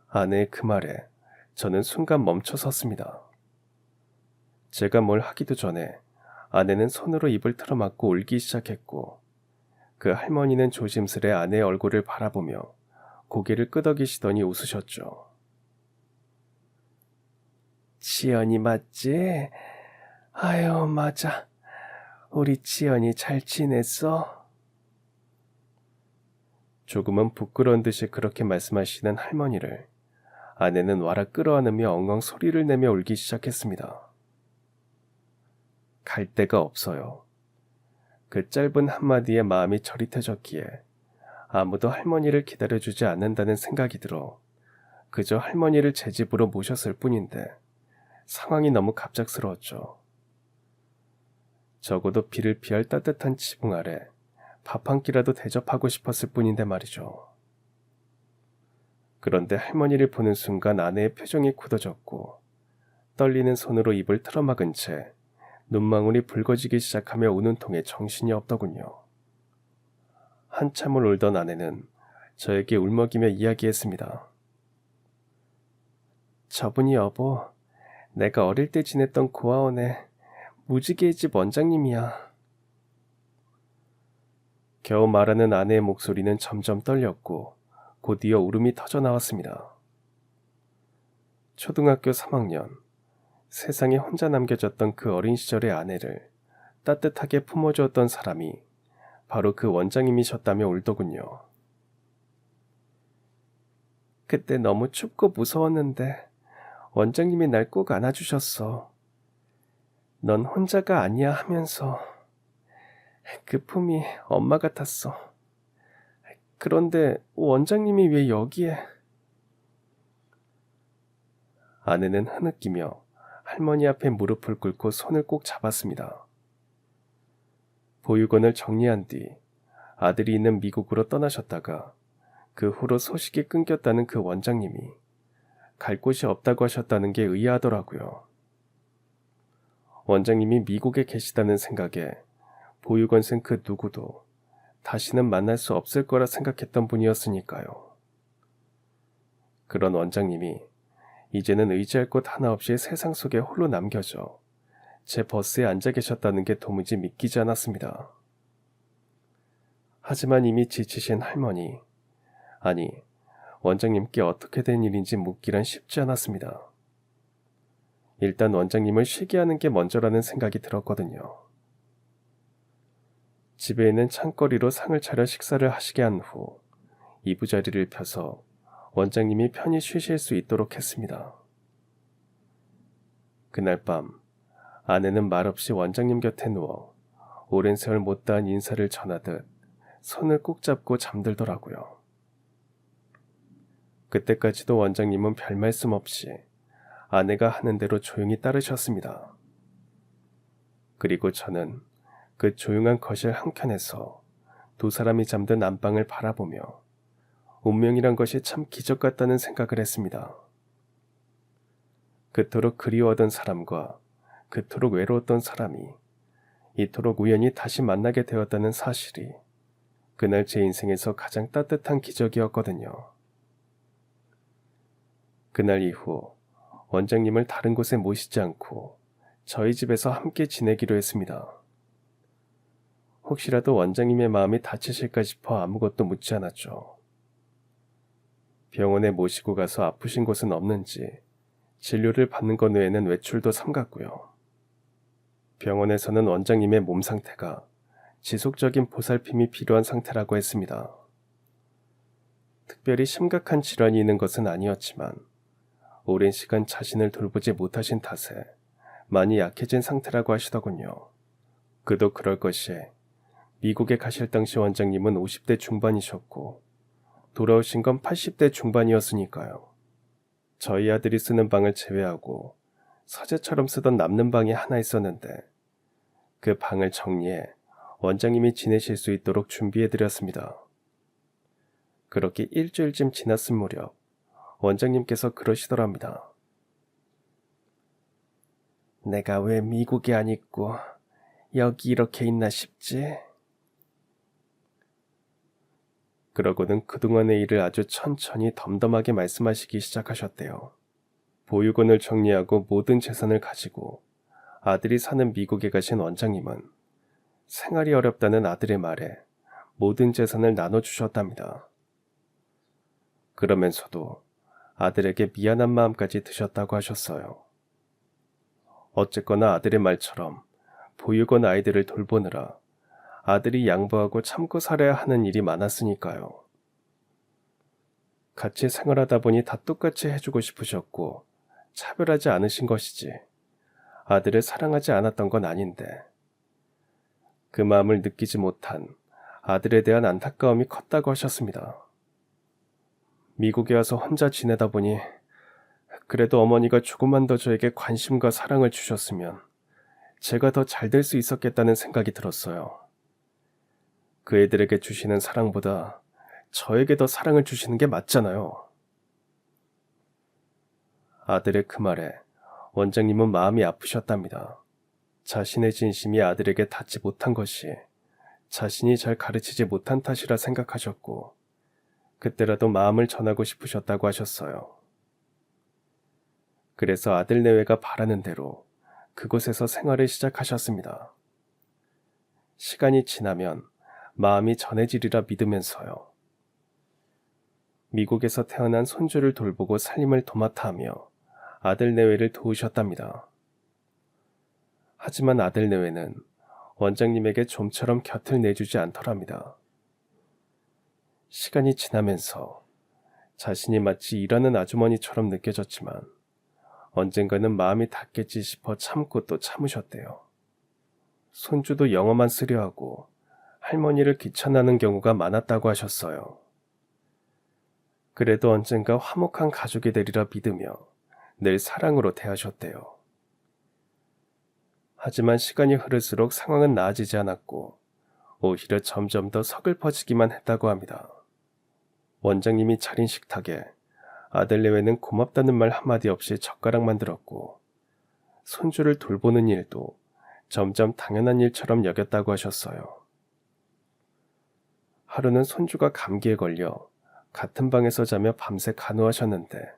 아내의 그 말에 저는 순간 멈춰 섰습니다. 제가 뭘 하기도 전에 아내는 손으로 입을 틀어막고 울기 시작했고 그 할머니는 조심스레 아내의 얼굴을 바라보며 고개를 끄덕이시더니 웃으셨죠. 지연이 맞지? 아유, 맞아. 우리 지연이 잘 지냈어? 조금은 부끄러운 듯이 그렇게 말씀하시는 할머니를 아내는 와라 끌어안으며 엉엉 소리를 내며 울기 시작했습니다. 갈 데가 없어요. 그 짧은 한마디에 마음이 저릿해졌기에 아무도 할머니를 기다려주지 않는다는 생각이 들어 그저 할머니를 제 집으로 모셨을 뿐인데 상황이 너무 갑작스러웠죠. 적어도 비를 피할 따뜻한 지붕 아래 밥 한 끼라도 대접하고 싶었을 뿐인데 말이죠. 그런데 할머니를 보는 순간 아내의 표정이 굳어졌고 떨리는 손으로 입을 틀어막은 채 눈망울이 붉어지기 시작하며 우는 통에 정신이 없더군요. 한참을 울던 아내는 저에게 울먹이며 이야기했습니다. 저분이 여보, 내가 어릴 때 지냈던 고아원의 무지개의 집 원장님이야. 겨우 말하는 아내의 목소리는 점점 떨렸고 곧이어 울음이 터져 나왔습니다. 초등학교 3학년, 세상에 혼자 남겨졌던 그 어린 시절의 아내를 따뜻하게 품어주었던 사람이 바로 그 원장님이셨다며 울더군요. 그때 너무 춥고 무서웠는데 원장님이 날 꼭 안아주셨어. 넌 혼자가 아니야 하면서 그 품이 엄마 같았어. 그런데 원장님이 왜 여기에? 아내는 흐느끼며 할머니 앞에 무릎을 꿇고 손을 꼭 잡았습니다. 보육원을 정리한 뒤 아들이 있는 미국으로 떠나셨다가 그 후로 소식이 끊겼다는 그 원장님이 갈 곳이 없다고 하셨다는 게 의아하더라고요. 원장님이 미국에 계시다는 생각에 보육원생 그 누구도 다시는 만날 수 없을 거라 생각했던 분이었으니까요. 그런 원장님이 이제는 의지할 곳 하나 없이 세상 속에 홀로 남겨져 제 버스에 앉아 계셨다는 게 도무지 믿기지 않았습니다. 하지만 이미 지치신 할머니, 아니 원장님께 어떻게 된 일인지 묻기란 쉽지 않았습니다. 일단 원장님을 쉬게 하는 게 먼저라는 생각이 들었거든요. 집에 있는 창거리로 상을 차려 식사를 하시게 한 후 이부자리를 펴서 원장님이 편히 쉬실 수 있도록 했습니다. 그날 밤 아내는 말없이 원장님 곁에 누워 오랜 세월 못다한 인사를 전하듯 손을 꼭 잡고 잠들더라고요. 그때까지도 원장님은 별 말씀 없이 아내가 하는 대로 조용히 따르셨습니다. 그리고 저는 그 조용한 거실 한켠에서 두 사람이 잠든 안방을 바라보며 운명이란 것이 참 기적 같다는 생각을 했습니다. 그토록 그리워하던 사람과 그토록 외로웠던 사람이 이토록 우연히 다시 만나게 되었다는 사실이 그날 제 인생에서 가장 따뜻한 기적이었거든요. 그날 이후 원장님을 다른 곳에 모시지 않고 저희 집에서 함께 지내기로 했습니다. 혹시라도 원장님의 마음이 다치실까 싶어 아무것도 묻지 않았죠. 병원에 모시고 가서 아프신 곳은 없는지 진료를 받는 것 외에는 외출도 삼갔고요. 병원에서는 원장님의 몸 상태가 지속적인 보살핌이 필요한 상태라고 했습니다. 특별히 심각한 질환이 있는 것은 아니었지만 오랜 시간 자신을 돌보지 못하신 탓에 많이 약해진 상태라고 하시더군요. 그도 그럴 것이 미국에 가실 당시 원장님은 50대 중반이셨고 돌아오신 건 80대 중반이었으니까요. 저희 아들이 쓰는 방을 제외하고 서재처럼 쓰던 남는 방이 하나 있었는데 그 방을 정리해 원장님이 지내실 수 있도록 준비해드렸습니다. 그렇게 일주일쯤 지났을 무렵 원장님께서 그러시더랍니다. 내가 왜 미국에 안 있고 여기 이렇게 있나 싶지? 그러고는 그동안의 일을 아주 천천히 덤덤하게 말씀하시기 시작하셨대요. 보육원을 정리하고 모든 재산을 가지고 아들이 사는 미국에 가신 원장님은 생활이 어렵다는 아들의 말에 모든 재산을 나눠주셨답니다. 그러면서도 아들에게 미안한 마음까지 드셨다고 하셨어요. 어쨌거나 아들의 말처럼 보육원 아이들을 돌보느라 아들이 양보하고 참고 살아야 하는 일이 많았으니까요. 같이 생활하다 보니 다 똑같이 해주고 싶으셨고 차별하지 않으신 것이지 아들을 사랑하지 않았던 건 아닌데 그 마음을 느끼지 못한 아들에 대한 안타까움이 컸다고 하셨습니다. 미국에 와서 혼자 지내다 보니 그래도 어머니가 조금만 더 저에게 관심과 사랑을 주셨으면 제가 더 잘 될 수 있었겠다는 생각이 들었어요. 그 애들에게 주시는 사랑보다 저에게 더 사랑을 주시는 게 맞잖아요. 아들의 그 말에 원장님은 마음이 아프셨답니다. 자신의 진심이 아들에게 닿지 못한 것이 자신이 잘 가르치지 못한 탓이라 생각하셨고 그때라도 마음을 전하고 싶으셨다고 하셨어요. 그래서 아들 내외가 바라는 대로 그곳에서 생활을 시작하셨습니다. 시간이 지나면 마음이 전해지리라 믿으면서요. 미국에서 태어난 손주를 돌보고 살림을 도맡아 하며 아들 내외를 도우셨답니다. 하지만 아들 내외는 원장님에게 좀처럼 곁을 내주지 않더랍니다. 시간이 지나면서 자신이 마치 일하는 아주머니처럼 느껴졌지만 언젠가는 마음이 닿겠지 싶어 참고 또 참으셨대요. 손주도 영어만 쓰려 하고 할머니를 귀찮아하는 경우가 많았다고 하셨어요. 그래도 언젠가 화목한 가족이 되리라 믿으며 늘 사랑으로 대하셨대요. 하지만 시간이 흐를수록 상황은 나아지지 않았고 오히려 점점 더 서글퍼지기만 했다고 합니다. 원장님이 차린 식탁에 아들 내외는 고맙다는 말 한마디 없이 젓가락만 들었고 손주를 돌보는 일도 점점 당연한 일처럼 여겼다고 하셨어요. 하루는 손주가 감기에 걸려 같은 방에서 자며 밤새 간호하셨는데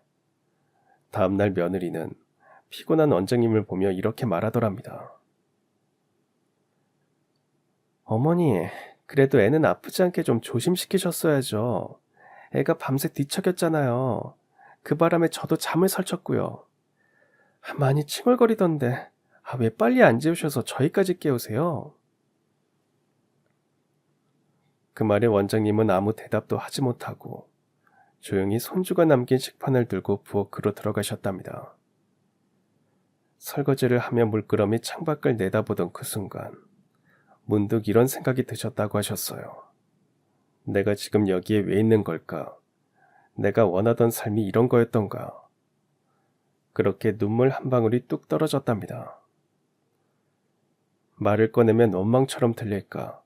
다음날 며느리는 피곤한 원장님을 보며 이렇게 말하더랍니다. 어머니, 그래도 애는 아프지 않게 좀 조심시키셨어야죠. 애가 밤새 뒤척였잖아요. 그 바람에 저도 잠을 설쳤고요. 많이 칭얼거리던데 왜 빨리 안 재우셔서 저희까지 깨우세요? 그 말에 원장님은 아무 대답도 하지 못하고 조용히 손주가 남긴 식판을 들고 부엌으로 들어가셨답니다. 설거지를 하며 물끄러미 창밖을 내다보던 그 순간 문득 이런 생각이 드셨다고 하셨어요. 내가 지금 여기에 왜 있는 걸까? 내가 원하던 삶이 이런 거였던가? 그렇게 눈물 한 방울이 뚝 떨어졌답니다. 말을 꺼내면 원망처럼 들릴까?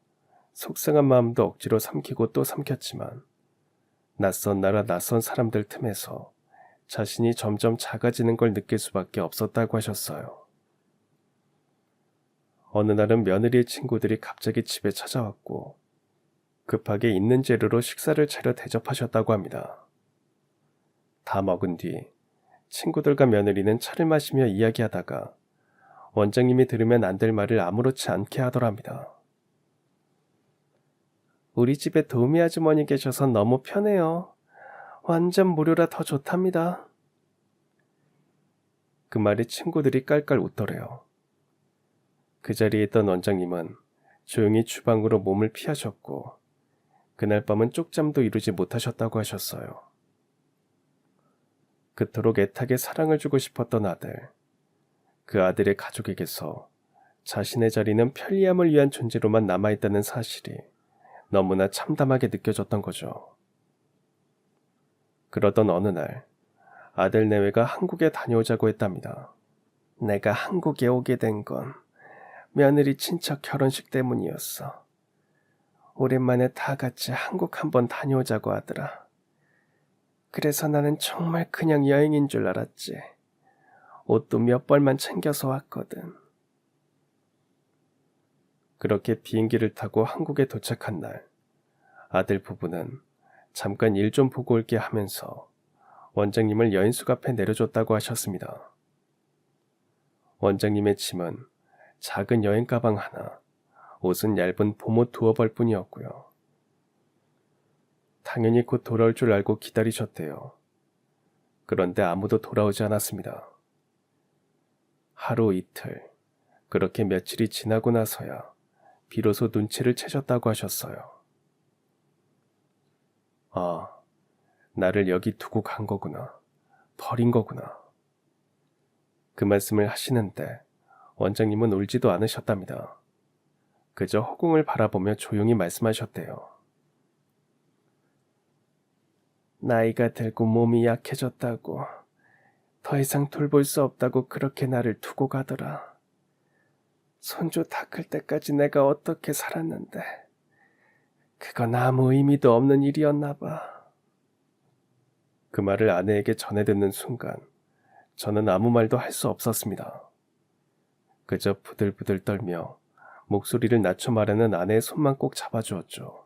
속상한 마음도 억지로 삼키고 또 삼켰지만 낯선 나라 낯선 사람들 틈에서 자신이 점점 작아지는 걸 느낄 수밖에 없었다고 하셨어요. 어느 날은 며느리의 친구들이 갑자기 집에 찾아왔고 급하게 있는 재료로 식사를 차려 대접하셨다고 합니다. 다 먹은 뒤 친구들과 며느리는 차를 마시며 이야기하다가 원장님이 들으면 안 될 말을 아무렇지 않게 하더랍니다. 우리 집에 도우미 아주머니 계셔서 너무 편해요. 완전 무료라 더 좋답니다. 그 말에 친구들이 깔깔 웃더래요. 그 자리에 있던 원장님은 조용히 주방으로 몸을 피하셨고 그날 밤은 쪽잠도 이루지 못하셨다고 하셨어요. 그토록 애타게 사랑을 주고 싶었던 아들, 그 아들의 가족에게서 자신의 자리는 편리함을 위한 존재로만 남아있다는 사실이 너무나 참담하게 느껴졌던 거죠. 그러던 어느 날 아들 내외가 한국에 다녀오자고 했답니다. 내가 한국에 오게 된 건 며느리 친척 결혼식 때문이었어. 오랜만에 다 같이 한국 한번 다녀오자고 하더라. 그래서 나는 정말 그냥 여행인 줄 알았지. 옷도 몇 벌만 챙겨서 왔거든. 그렇게 비행기를 타고 한국에 도착한 날, 아들 부부는 잠깐 일 좀 보고 올게 하면서 원장님을 여인숙 앞에 내려줬다고 하셨습니다. 원장님의 짐은 작은 여행 가방 하나, 옷은 얇은 봄옷 두어 벌 뿐이었고요. 당연히 곧 돌아올 줄 알고 기다리셨대요. 그런데 아무도 돌아오지 않았습니다. 하루 이틀, 그렇게 며칠이 지나고 나서야 비로소 눈치를 채셨다고 하셨어요. 아, 나를 여기 두고 간 거구나. 버린 거구나. 그 말씀을 하시는데 원장님은 울지도 않으셨답니다. 그저 허공을 바라보며 조용히 말씀하셨대요. 나이가 들고 몸이 약해졌다고, 더 이상 돌볼 수 없다고 그렇게 나를 두고 가더라. 손주 다 클 때까지 내가 어떻게 살았는데 그건 아무 의미도 없는 일이었나 봐. 그 말을 아내에게 전해 듣는 순간 저는 아무 말도 할 수 없었습니다. 그저 부들부들 떨며 목소리를 낮춰 말하는 아내의 손만 꼭 잡아주었죠.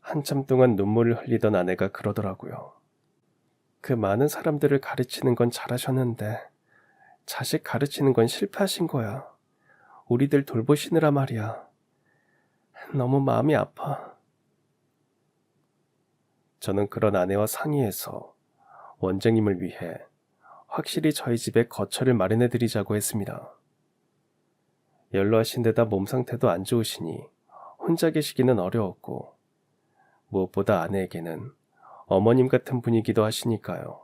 한참 동안 눈물을 흘리던 아내가 그러더라고요. 그 많은 사람들을 가르치는 건 잘하셨는데 자식 가르치는 건 실패하신 거야. 우리들 돌보시느라 말이야. 너무 마음이 아파. 저는 그런 아내와 상의해서 원장님을 위해 확실히 저희 집에 거처를 마련해 드리자고 했습니다. 연로하신 데다 몸 상태도 안 좋으시니 혼자 계시기는 어려웠고, 무엇보다 아내에게는 어머님 같은 분이기도 하시니까요.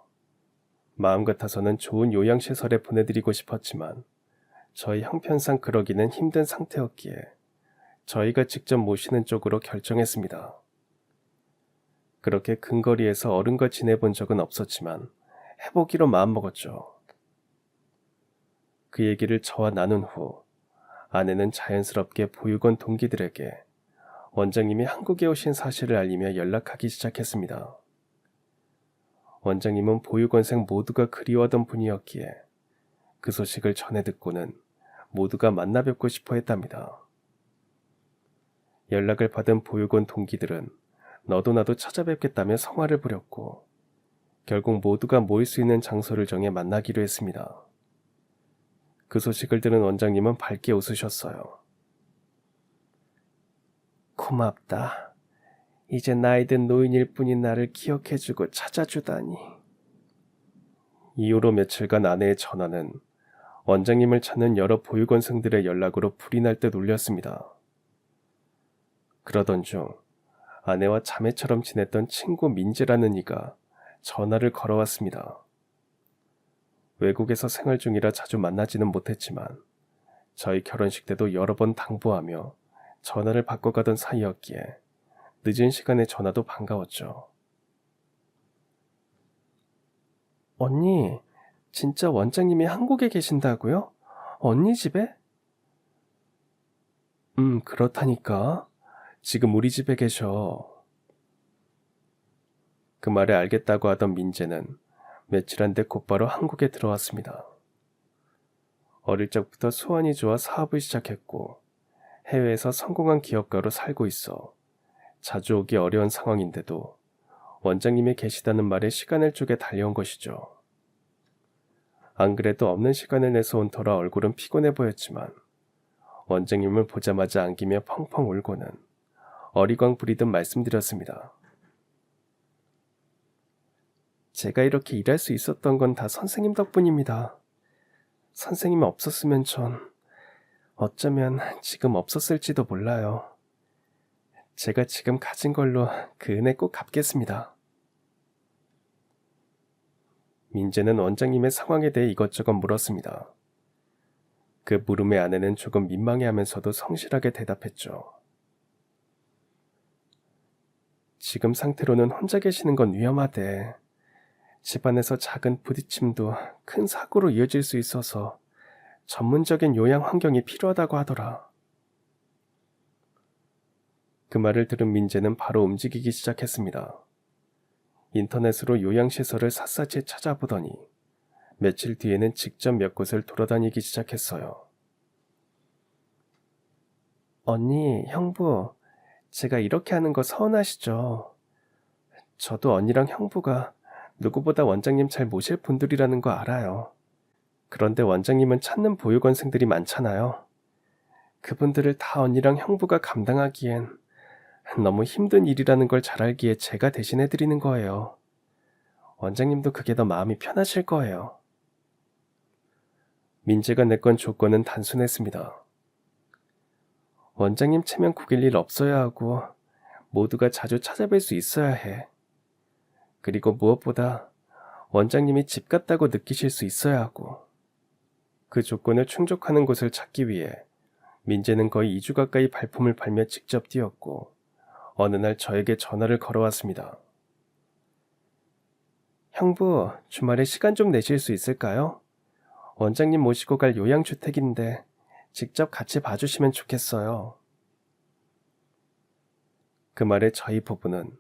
마음 같아서는 좋은 요양시설에 보내드리고 싶었지만 저희 형편상 그러기는 힘든 상태였기에 저희가 직접 모시는 쪽으로 결정했습니다. 그렇게 근거리에서 어른과 지내본 적은 없었지만 해보기로 마음먹었죠. 그 얘기를 저와 나눈 후 아내는 자연스럽게 보육원 동기들에게 원장님이 한국에 오신 사실을 알리며 연락하기 시작했습니다. 원장님은 보육원생 모두가 그리워하던 분이었기에 그 소식을 전해 듣고는 모두가 만나 뵙고 싶어 했답니다. 연락을 받은 보육원 동기들은 너도 나도 찾아뵙겠다며 성화를 부렸고 결국 모두가 모일 수 있는 장소를 정해 만나기로 했습니다. 그 소식을 들은 원장님은 밝게 웃으셨어요. 고맙다. 이제 나이든 노인일 뿐인 나를 기억해주고 찾아주다니. 이후로 며칠간 아내의 전화는 원장님을 찾는 여러 보육원생들의 연락으로 불이 날 듯 울렸습니다. 그러던 중 아내와 자매처럼 지냈던 친구 민재라는 이가 전화를 걸어왔습니다. 외국에서 생활 중이라 자주 만나지는 못했지만 저희 결혼식 때도 여러 번 당부하며 전화를 바꿔가던 사이였기에 늦은 시간에 전화도 반가웠죠. 언니, 진짜 원장님이 한국에 계신다고요? 언니 집에? 그렇다니까. 지금 우리 집에 계셔. 그 말에 알겠다고 하던 민재는 며칠 안 돼 곧바로 한국에 들어왔습니다. 어릴 적부터 수완이 좋아 사업을 시작했고 해외에서 성공한 기업가로 살고 있어 자주 오기 어려운 상황인데도 원장님이 계시다는 말에 시간을 쪼개 달려온 것이죠. 안 그래도 없는 시간을 내서 온 터라 얼굴은 피곤해 보였지만 원장님을 보자마자 안기며 펑펑 울고는 어리광 부리듯 말씀드렸습니다. 제가 이렇게 일할 수 있었던 건 다 선생님 덕분입니다. 선생님 없었으면 전 어쩌면 지금 없었을지도 몰라요. 제가 지금 가진 걸로 그 은혜 꼭 갚겠습니다. 민재는 원장님의 상황에 대해 이것저것 물었습니다. 그 물음에 아내는 조금 민망해하면서도 성실하게 대답했죠. 지금 상태로는 혼자 계시는 건 위험하대. 집안에서 작은 부딪힘도 큰 사고로 이어질 수 있어서 전문적인 요양 환경이 필요하다고 하더라. 그 말을 들은 민재는 바로 움직이기 시작했습니다. 인터넷으로 요양시설을 샅샅이 찾아보더니 며칠 뒤에는 직접 몇 곳을 돌아다니기 시작했어요. 언니, 형부, 제가 이렇게 하는 거 서운하시죠? 저도 언니랑 형부가 누구보다 원장님 잘 모실 분들이라는 거 알아요. 그런데 원장님은 찾는 보육원생들이 많잖아요. 그분들을 다 언니랑 형부가 감당하기엔 너무 힘든 일이라는 걸 잘 알기에 제가 대신해드리는 거예요. 원장님도 그게 더 마음이 편하실 거예요. 민재가 내건 조건은 단순했습니다. 원장님 체면 구길 일 없어야 하고 모두가 자주 찾아뵐 수 있어야 해. 그리고 무엇보다 원장님이 집 같다고 느끼실 수 있어야 하고. 그 조건을 충족하는 곳을 찾기 위해 민재는 거의 2주 가까이 발품을 팔며 직접 뛰었고 어느 날 저에게 전화를 걸어왔습니다. 형부, 주말에 시간 좀 내실 수 있을까요? 원장님 모시고 갈 요양주택인데 직접 같이 봐주시면 좋겠어요. 그 말에 저희 부부는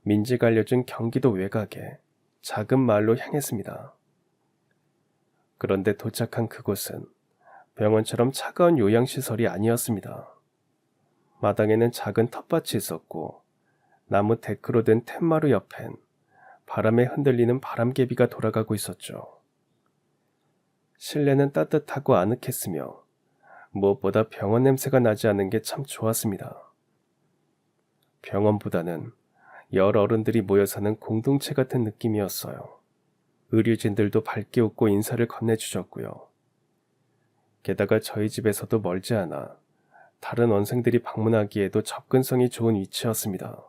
민지가 알려준 경기도 외곽의 작은 마을로 향했습니다. 그런데 도착한 그곳은 병원처럼 차가운 요양시설이 아니었습니다. 마당에는 작은 텃밭이 있었고 나무 데크로 된 툇마루 옆엔 바람에 흔들리는 바람개비가 돌아가고 있었죠. 실내는 따뜻하고 아늑했으며 무엇보다 병원 냄새가 나지 않은 게 참 좋았습니다. 병원보다는 여러 어른들이 모여 사는 공동체 같은 느낌이었어요. 의료진들도 밝게 웃고 인사를 건네주셨고요. 게다가 저희 집에서도 멀지 않아 다른 원생들이 방문하기에도 접근성이 좋은 위치였습니다.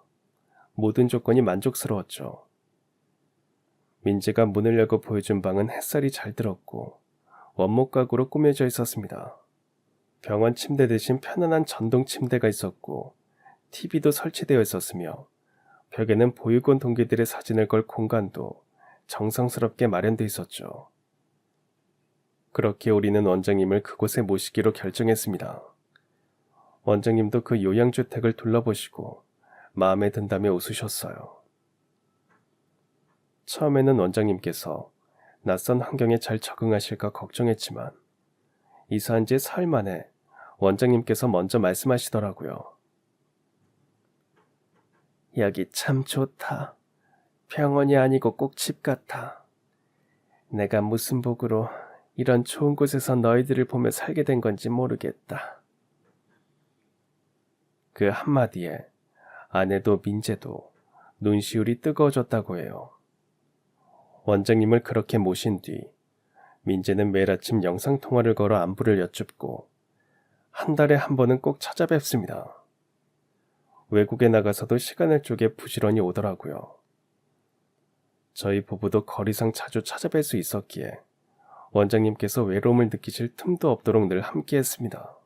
모든 조건이 만족스러웠죠. 민재가 문을 열고 보여준 방은 햇살이 잘 들었고 원목 가구로 꾸며져 있었습니다. 병원 침대 대신 편안한 전동 침대가 있었고 TV도 설치되어 있었으며 벽에는 보육원 동기들의 사진을 걸 공간도 정성스럽게 마련돼 있었죠. 그렇게 우리는 원장님을 그곳에 모시기로 결정했습니다. 원장님도 그 요양주택을 둘러보시고 마음에 든다며 웃으셨어요. 처음에는 원장님께서 낯선 환경에 잘 적응하실까 걱정했지만 이사한 지 사흘 만에 원장님께서 먼저 말씀하시더라고요. 여기 참 좋다. 병원이 아니고 꼭 집 같아. 내가 무슨 복으로 이런 좋은 곳에서 너희들을 보며 살게 된 건지 모르겠다. 그 한마디에 아내도 민재도 눈시울이 뜨거워졌다고 해요. 원장님을 그렇게 모신 뒤 민재는 매일 아침 영상통화를 걸어 안부를 여쭙고 한 달에 한 번은 꼭 찾아뵙습니다. 외국에 나가서도 시간을 쪼개 부지런히 오더라고요. 저희 부부도 거리상 자주 찾아뵐 수 있었기에 원장님께서 외로움을 느끼실 틈도 없도록 늘 함께했습니다.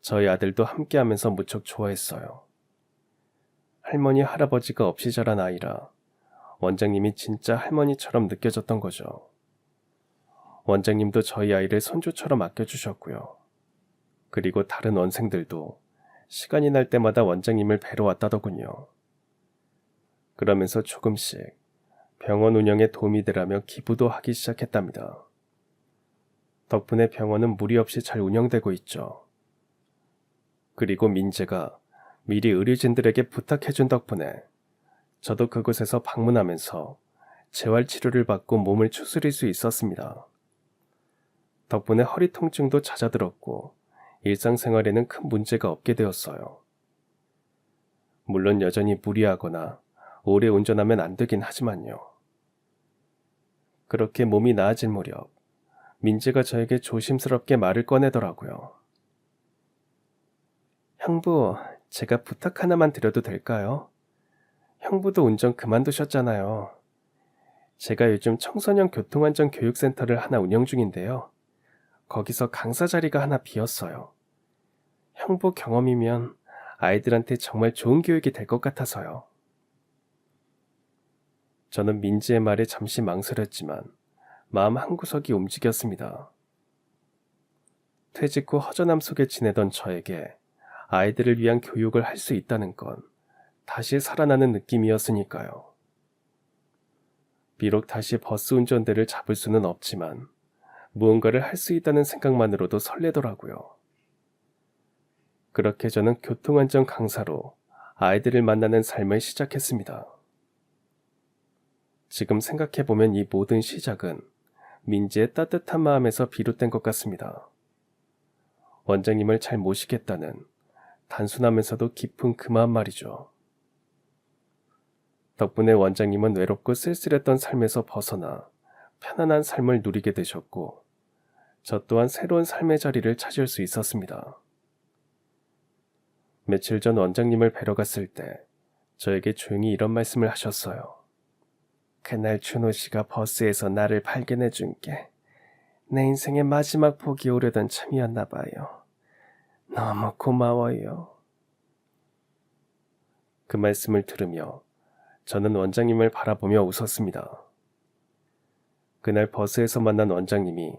저희 아들도 함께하면서 무척 좋아했어요. 할머니, 할아버지가 없이 자란 아이라 원장님이 진짜 할머니처럼 느껴졌던 거죠. 원장님도 저희 아이를 손주처럼 아껴주셨고요. 그리고 다른 원생들도 시간이 날 때마다 원장님을 뵈러 왔다더군요. 그러면서 조금씩 병원 운영에 도움이 되라며 기부도 하기 시작했답니다. 덕분에 병원은 무리 없이 잘 운영되고 있죠. 그리고 민재가 미리 의료진들에게 부탁해준 덕분에 저도 그곳에서 방문하면서 재활치료를 받고 몸을 추스릴 수 있었습니다. 덕분에 허리 통증도 잦아들었고 일상생활에는 큰 문제가 없게 되었어요. 물론 여전히 무리하거나 오래 운전하면 안 되긴 하지만요. 그렇게 몸이 나아질 무렵 민재가 저에게 조심스럽게 말을 꺼내더라고요. 형부, 제가 부탁 하나만 드려도 될까요? 형부도 운전 그만두셨잖아요. 제가 요즘 청소년 교통안전 교육센터를 하나 운영 중인데요. 거기서 강사 자리가 하나 비었어요. 형부 경험이면 아이들한테 정말 좋은 교육이 될 것 같아서요. 저는 민지의 말에 잠시 망설였지만 마음 한구석이 움직였습니다. 퇴직 후 허전함 속에 지내던 저에게 아이들을 위한 교육을 할 수 있다는 건 다시 살아나는 느낌이었으니까요. 비록 다시 버스 운전대를 잡을 수는 없지만 무언가를 할 수 있다는 생각만으로도 설레더라고요. 그렇게 저는 교통안전 강사로 아이들을 만나는 삶을 시작했습니다. 지금 생각해보면 이 모든 시작은 민지의 따뜻한 마음에서 비롯된 것 같습니다. 원장님을 잘 모시겠다는 단순하면서도 깊은 그 마음 말이죠. 덕분에 원장님은 외롭고 쓸쓸했던 삶에서 벗어나 편안한 삶을 누리게 되셨고 저 또한 새로운 삶의 자리를 찾을 수 있었습니다. 며칠 전 원장님을 뵈러 갔을 때 저에게 조용히 이런 말씀을 하셨어요. 그날 준호 씨가 버스에서 나를 발견해 준 게 내 인생의 마지막 복이 오려던 참이었나 봐요. 너무 고마워요. 그 말씀을 들으며 저는 원장님을 바라보며 웃었습니다. 그날 버스에서 만난 원장님이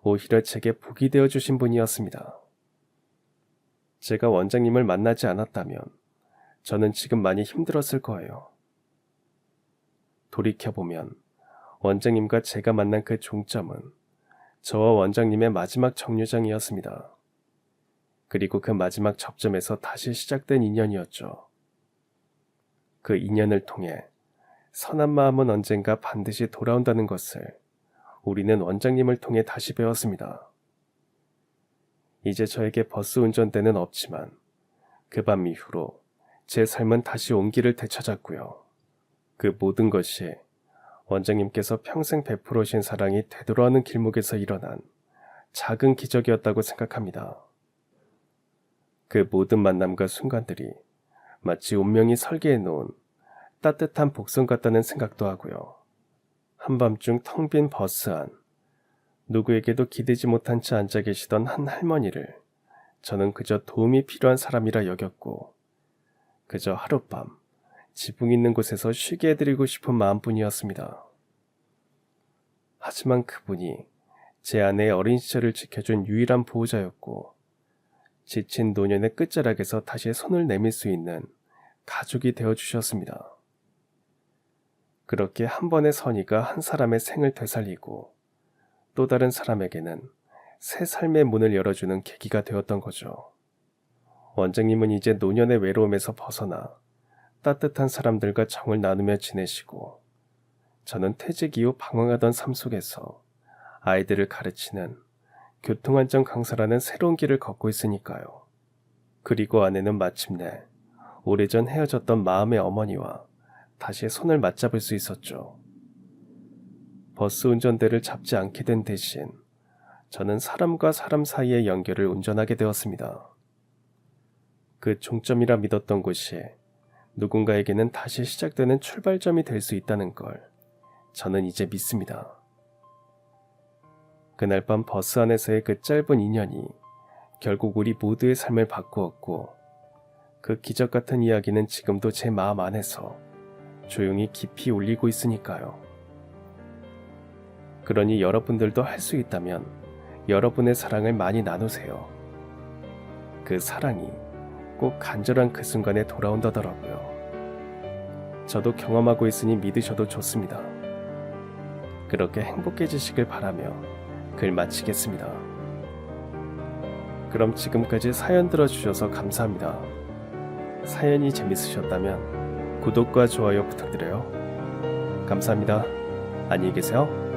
오히려 제게 복이 되어주신 분이었습니다. 제가 원장님을 만나지 않았다면 저는 지금 많이 힘들었을 거예요. 돌이켜보면 원장님과 제가 만난 그 종점은 저와 원장님의 마지막 정류장이었습니다. 그리고 그 마지막 접점에서 다시 시작된 인연이었죠. 그 인연을 통해 선한 마음은 언젠가 반드시 돌아온다는 것을 우리는 원장님을 통해 다시 배웠습니다. 이제 저에게 버스 운전대는 없지만 그 밤 이후로 제 삶은 다시 온기를 되찾았고요. 그 모든 것이 원장님께서 평생 베풀어 오신 사랑이 되돌아오는 길목에서 일어난 작은 기적이었다고 생각합니다. 그 모든 만남과 순간들이 마치 운명이 설계해 놓은 따뜻한 복선 같다는 생각도 하고요. 한밤중 텅 빈 버스 안, 누구에게도 기대지 못한 채 앉아 계시던 한 할머니를 저는 그저 도움이 필요한 사람이라 여겼고, 그저 하룻밤 지붕 있는 곳에서 쉬게 해드리고 싶은 마음뿐이었습니다. 하지만 그분이 제 아내의 어린 시절을 지켜준 유일한 보호자였고, 지친 노년의 끝자락에서 다시 손을 내밀 수 있는 가족이 되어주셨습니다. 그렇게 한 번의 선의가 한 사람의 생을 되살리고 또 다른 사람에게는 새 삶의 문을 열어주는 계기가 되었던 거죠. 원장님은 이제 노년의 외로움에서 벗어나 따뜻한 사람들과 정을 나누며 지내시고, 저는 퇴직 이후 방황하던 삶 속에서 아이들을 가르치는 교통안전 강사라는 새로운 길을 걷고 있으니까요. 그리고 아내는 마침내 오래전 헤어졌던 마음의 어머니와 다시 손을 맞잡을 수 있었죠. 버스 운전대를 잡지 않게 된 대신 저는 사람과 사람 사이의 연결을 운전하게 되었습니다. 그 종점이라 믿었던 곳이 누군가에게는 다시 시작되는 출발점이 될 수 있다는 걸 저는 이제 믿습니다. 그날 밤 버스 안에서의 그 짧은 인연이 결국 우리 모두의 삶을 바꾸었고, 그 기적 같은 이야기는 지금도 제 마음 안에서 조용히 깊이 울리고 있으니까요. 그러니 여러분들도 할 수 있다면 여러분의 사랑을 많이 나누세요. 그 사랑이 꼭 간절한 그 순간에 돌아온다더라고요. 저도 경험하고 있으니 믿으셔도 좋습니다. 그렇게 행복해지시길 바라며 글 마치겠습니다. 그럼 지금까지 사연 들어주셔서 감사합니다. 사연이 재밌으셨다면 구독과 좋아요 부탁드려요. 감사합니다. 안녕히 계세요.